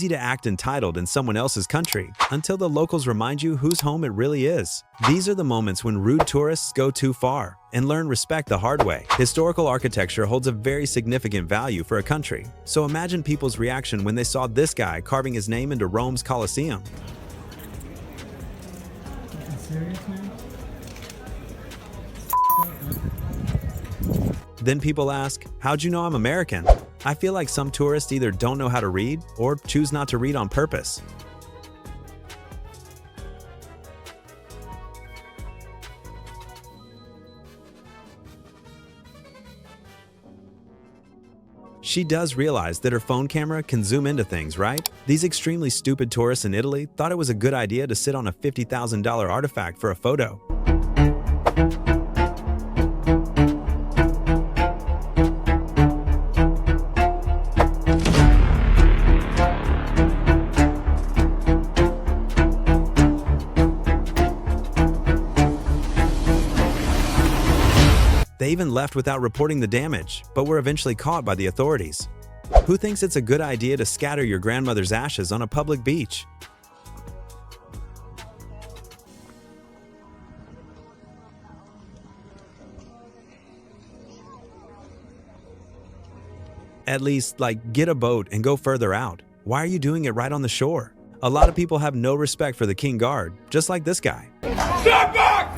easy to act entitled in someone else's country until the locals remind you whose home it really is. These are the moments when rude tourists go too far and learn respect the hard way. Historical architecture holds a very significant value for a country, so imagine people's reaction when they saw this guy carving his name into Rome's Colosseum. Serious, man? Then people ask, how'd you know I'm American? I feel like some tourists either don't know how to read or choose not to read on purpose. She does realize that her phone camera can zoom into things, right? These extremely stupid tourists in Italy thought it was a good idea to sit on a $50,000 artifact for a photo. They even left without reporting the damage, but were eventually caught by the authorities. Who thinks it's a good idea to scatter your grandmother's ashes on a public beach? At least, get a boat and go further out. Why are you doing it right on the shore? A lot of people have no respect for the King Guard, just like this guy. Step back!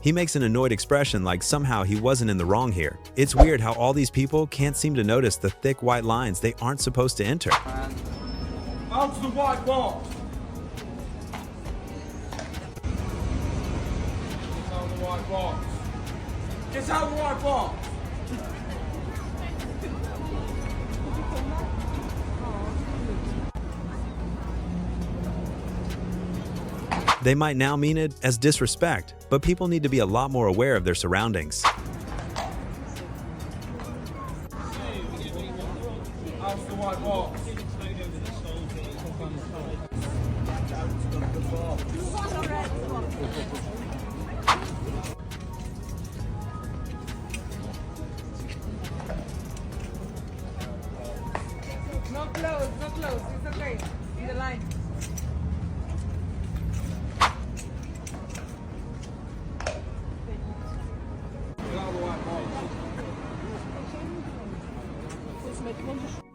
He makes an annoyed expression like somehow he wasn't in the wrong here. It's weird how all these people can't seem to notice the thick white lines they aren't supposed to enter. Out to the white walls. Get out the white walls. Get out the white walls. They might now mean it as disrespect, but people need to be a lot more aware of their surroundings. Out to the white walls. No close, no close. It's okay. In the line.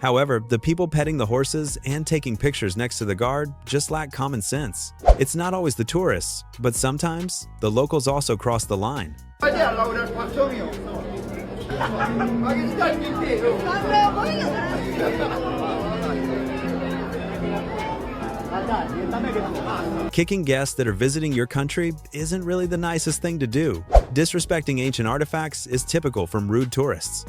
However, the people petting the horses and taking pictures next to the guard just lack common sense. It's not always the tourists, but sometimes the locals also cross the line. Kicking guests that are visiting your country isn't really the nicest thing to do. Disrespecting ancient artifacts is typical from rude tourists.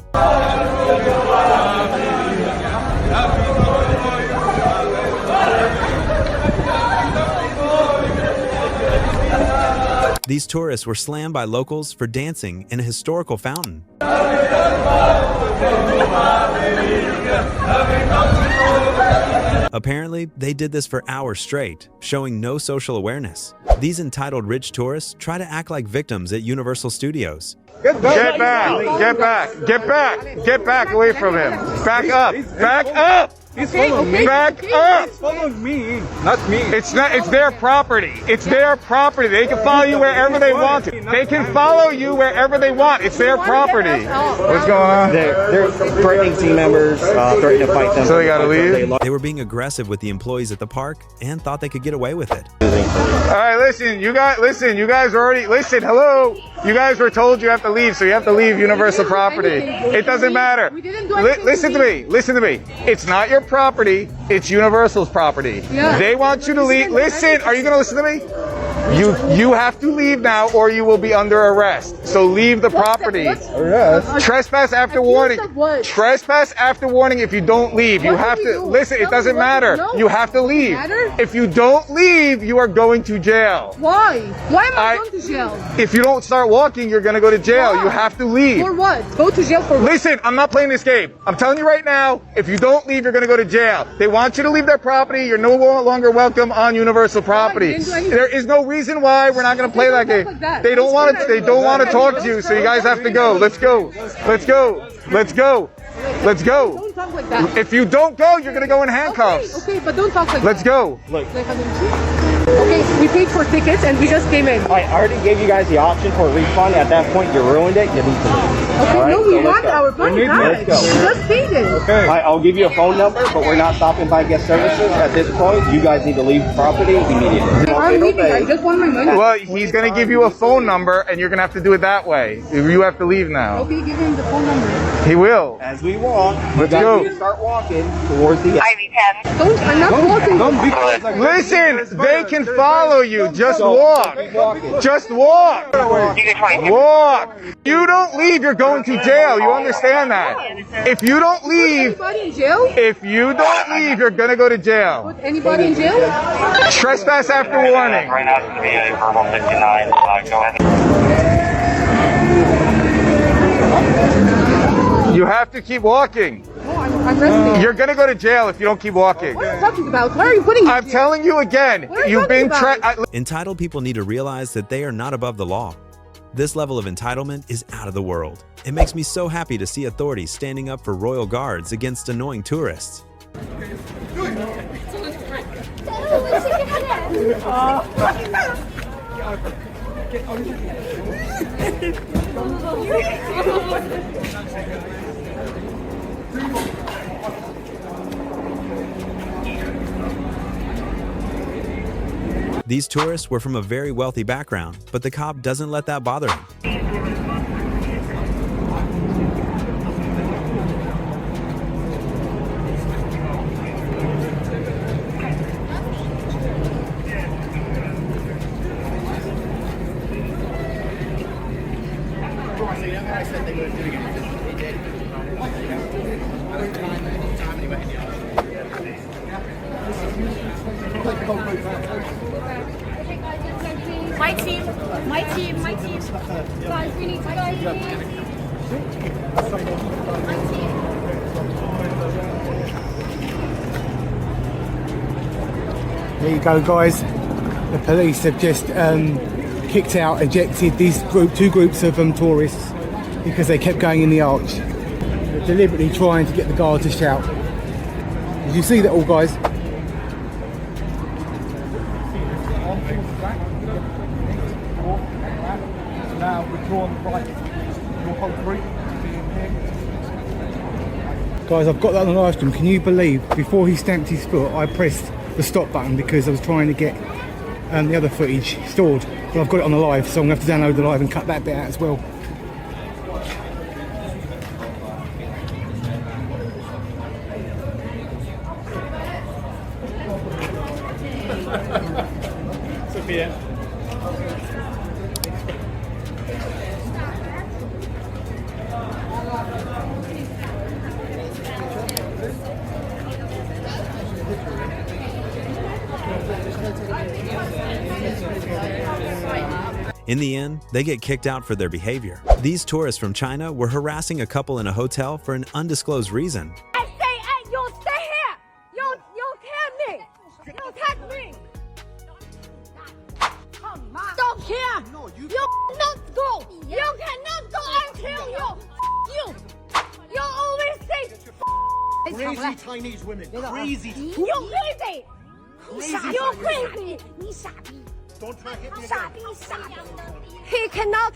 These tourists were slammed by locals for dancing in a historical fountain. Apparently, they did this for hours straight, showing no social awareness. These entitled rich tourists try to act like victims at Universal Studios. Get back! Get back! Get back! Get back away from him! Back up! Back up! He's following me. Back up! He's following me, not me. It's not. It's their property. It's their property. They can follow you wherever they want to. They can follow you wherever they want. It's their property. What's going on? They're threatening team members, threatening to fight them. So they gotta leave? They were being aggressive with the employees at the park and thought they could get away with it. All right, listen. You guys already listen. Hello. You guys were told you have to leave, so you have to leave Universal property. It doesn't matter. Listen to me. Listen to me. It's not your property. It's Universal's property. Yeah. They want you to leave. Listen. Are you gonna listen to me? You have to leave now, or you will be under arrest. So leave the property. Trespass after warning. What? Trespass after warning. If you don't leave, you have to listen. It doesn't matter. You have to leave. If you don't leave, you are going to jail. Why? Why am I going to jail? If you don't start walking, you're gonna go to jail. Why? You have to leave. For what? Go to jail for what? Listen, I'm not playing this game. I'm telling you right now, if you don't leave, you're going to go to jail. They want you to leave their property. You're no longer welcome on Universal Property. There is no reason why we're not going to play that game. They don't want to. They don't want to talk to you. So you guys have to go. Let's go. Let's go. Let's go. Let's go. Don't talk like that. If you don't go, you're going to go in handcuffs. Okay, but don't talk like Let's that. go. Look, Okay, we paid for tickets and we just came in. I already gave you guys the option for a refund. At that point, you ruined it. You need to leave. Okay, All right, no, we so let's want go. our money back. We Let's go. just paid it. Okay. I'll give you a phone number, but we're not stopping by guest services at this point. You guys need to leave the property immediately. I'm leaving. I just want my money. Well, he's going to give you a phone number, and you're going to have to do it that way. You have to leave now. Okay, give him the phone number. He will. As we walk, Let's you go. guys start walking towards the I'm not walking. Listen, they can follow you. Just walk. Just walk. Walk. You don't leave, you're going to jail. You understand that? If you don't leave, Anybody in jail? if you don't leave, you're gonna go to jail. Put anybody in jail? Trespass after warning. Right now it's going to be a verbal 59. Go ahead. You have to keep walking. No, I'm resting. You're gonna go to jail if you don't keep walking. What are you talking about? Why are you putting me I'm in jail? telling you again. What are you You've been talking about? Entitled people need to realize that they are not above the law. This level of entitlement is out of the world. It makes me so happy to see authorities standing up for royal guards against annoying tourists. These tourists were from a very wealthy background, but the cop doesn't let that bother him. My team, my team, my team. Guys, we need to go. My team. There you go, guys. The police have just kicked out, ejected these two groups of tourists because they kept going in the arch. They're deliberately trying to get the guard to shout. Did you see that all, guys? Now withdraw on the right. Your whole group. Guys, I've got that on the live stream. Can you believe, before he stamped his foot, I pressed the stop button because I was trying to get the other footage stored. But I've got it on the live, so I'm going to have to download the live and cut that bit out as well. Sophia. In the end, they get kicked out for their behavior. These tourists from China were harassing a couple in a hotel for an undisclosed reason. I say, hey, you stay here. You tag me. You tag me. Come on. Stop here. No, you not go. You cannot go until you. You always say. Crazy Chinese women. Crazy. You crazy. You crazy. Don't try to hit me again. He cannot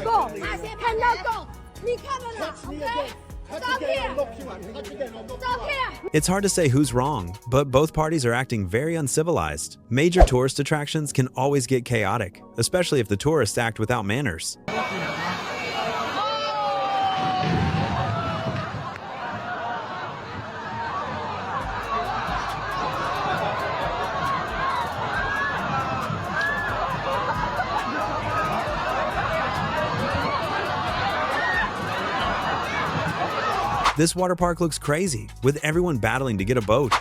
go. Cannot go. 你看了啦 Touch me okay? again. Touch Stop again, here. I'll knock you out. Touch again, I'll knock Stop you out. here. It's hard to say who's wrong, but both parties are acting very uncivilized. Major tourist attractions can always get chaotic, especially if the tourists act without manners. This water park looks crazy, with everyone battling to get a boat.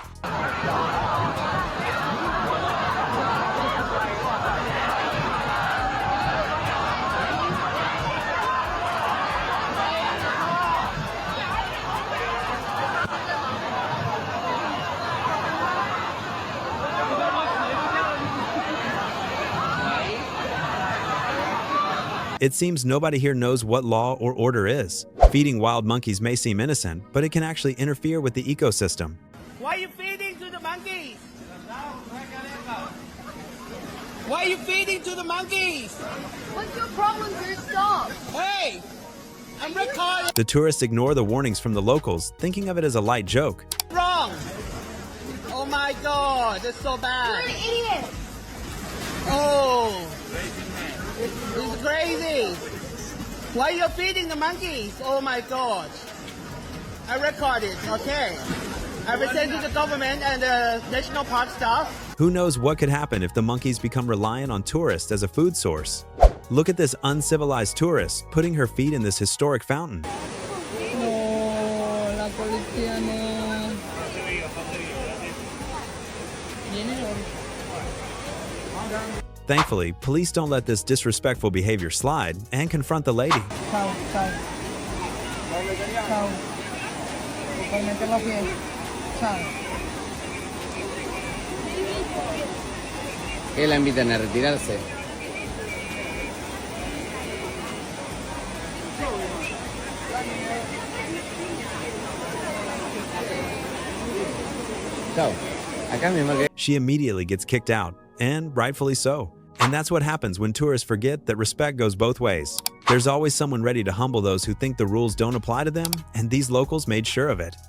It seems nobody here knows what law or order is. Feeding wild monkeys may seem innocent, but it can actually interfere with the ecosystem. Why are you feeding to the monkeys? Why are you feeding to the monkeys? What's your problem, dude? Stop. Hey! I'm recording. The tourists ignore the warnings from the locals, thinking of it as a light joke. Wrong! Oh my god, that's so bad. You're an idiot. Oh! It's crazy! Why are you feeding the monkeys? Oh my god. I record it, okay. I will send to the government and the national park staff. Who knows what could happen if the monkeys become reliant on tourists as a food source? Look at this uncivilized tourist putting her feet in this historic fountain. No, la policía no. Thankfully, police don't let this disrespectful behavior slide and confront the lady. Chao, chao. Chao. Por meter los pies. Chao. Que la invitan a retirarse. Chao. Acá mismo. She immediately gets kicked out, and rightfully so. And that's what happens when tourists forget that respect goes both ways. There's always someone ready to humble those who think the rules don't apply to them, and these locals made sure of it.